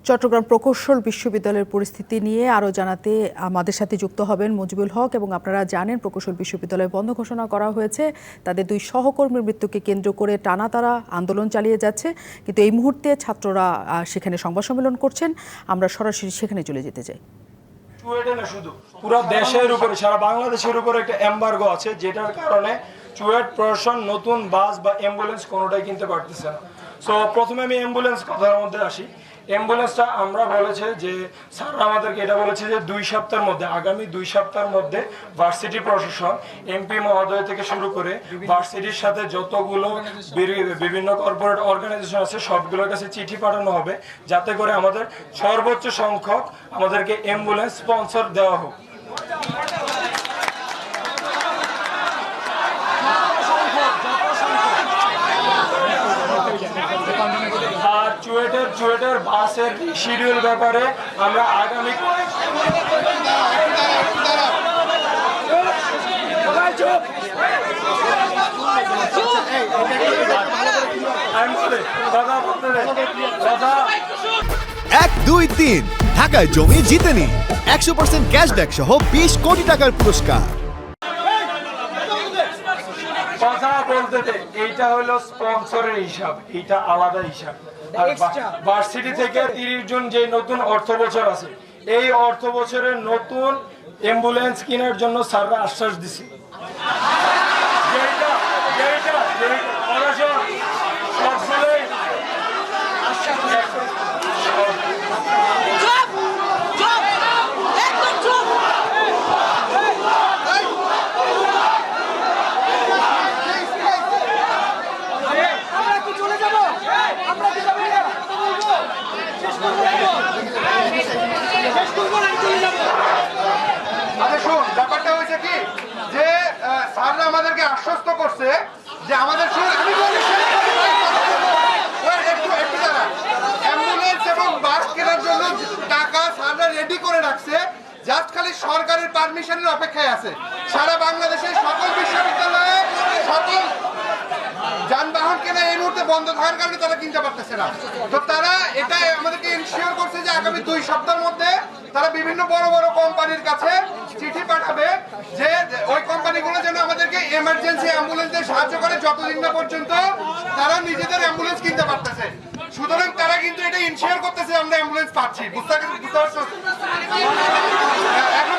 চট্টগ্রাম প্রকৌশল বিশ্ববিদ্যালয়ের পরিস্থিতি নিয়ে আরও জানাতে আমাদের সাথে যুক্ত হবেন মুজিবুল হক। এবং আপনারা জানেন প্রকৌশল বিশ্ববিদ্যালয় বন্ধ ঘোষণা করা হয়েছে। তাদের 2 সহকর্মীর মৃত্যুকে কেন্দ্র করে টানা তারা আন্দোলন চালিয়ে যাচ্ছে, কিন্তু এই মুহূর্তে ছাত্ররা সেখানে সংবাদ সম্মেলন করছেন। আমরা সরাসরি সেখানে চলে যেতে চাই। চুয়েটে না, শুধু পুরো দেশের উপরে, সারা বাংলাদেশের উপরে একটা এমবার্গো আছে, যেটার কারণে চুয়েট প্রশাসন নতুন বাস বা অ্যাম্বুলেন্স কোনোটাই কিনতে পারতেছে না। সো প্রথমে আমি অ্যাম্বুলেন্স কথার মধ্যে আসি। অ্যাম্বুলেন্সটা আমরা বলেছে যে স্যার আমাদেরকে এটা বলেছে যে 2 সপ্তাহের মধ্যে, আগামী 2 সপ্তাহের মধ্যে ভার্সিটি প্রশাসন, এমপি মহোদয় থেকে শুরু করে ভার্সিটির সাথে যতগুলো বিভিন্ন কর্পোরেট অর্গানাইজেশন আছে সবগুলোর কাছে চিঠি পাঠানো হবে, যাতে করে আমাদের সর্বোচ্চ সংখ্যক আমাদেরকে অ্যাম্বুলেন্স স্পন্সর দেওয়া হোক। আর চুয়েটের বাসের শিডিউল ব্যাপারে আমরা আগামী এক, দুই, তিন ঢাকায় জমি জিতে নিন 100% ক্যাশব্যাক সহ 20 কোটি টাকার পুরস্কার। কথা বলতে এইটা হলো স্পন্সরের হিসাব, এইটা আলাদা হিসাব। ভার্সিটি থেকে 30 জন যে নতুন অর্থ বছর আছে, এই অর্থ বছরের নতুন অ্যাম্বুলেন্স কেনার জন্য স্যাররা আশ্বাস দিছে। ব্যাপারটা হয়েছে কি যে স্যাররা আমাদেরকে আশ্বস্ত করছে যে আমাদের অ্যাম্বুলেন্স এবং বাস কেনার জন্য টাকা স্যাররা রেডি করে রাখছে, জাস্ট খালি সরকারের পারমিশনের অপেক্ষায় আছে। সারা বাংলাদেশের সকল বিশ্ববিদ্যালয়ে সকল যানবাহন কেনা এই মুহূর্তে বন্ধ থাকার কারণে তারা কিনতে পারতেছে না। তো তারা এটা আমাদেরকে ইনশিওর করছে যে আগামী 2 সপ্তাহের মধ্যে তারা বিভিন্ন বড় বড় কোম্পানির কাছে চিঠি পাঠাবে যে ওই কোম্পানিগুলো যেন আমাদেরকে এমার্জেন্সি অ্যাম্বুলেন্সে সাহায্য করে, যতদিন না পর্যন্ত তারা নিজেদের অ্যাম্বুলেন্স কিনতে পারতেছে। সুতরাং তারা কিন্তু এটা ইনশিওর করতেছে আমরা অ্যাম্বুলেন্স পাচ্ছি। বুঝতে পারছো? এখন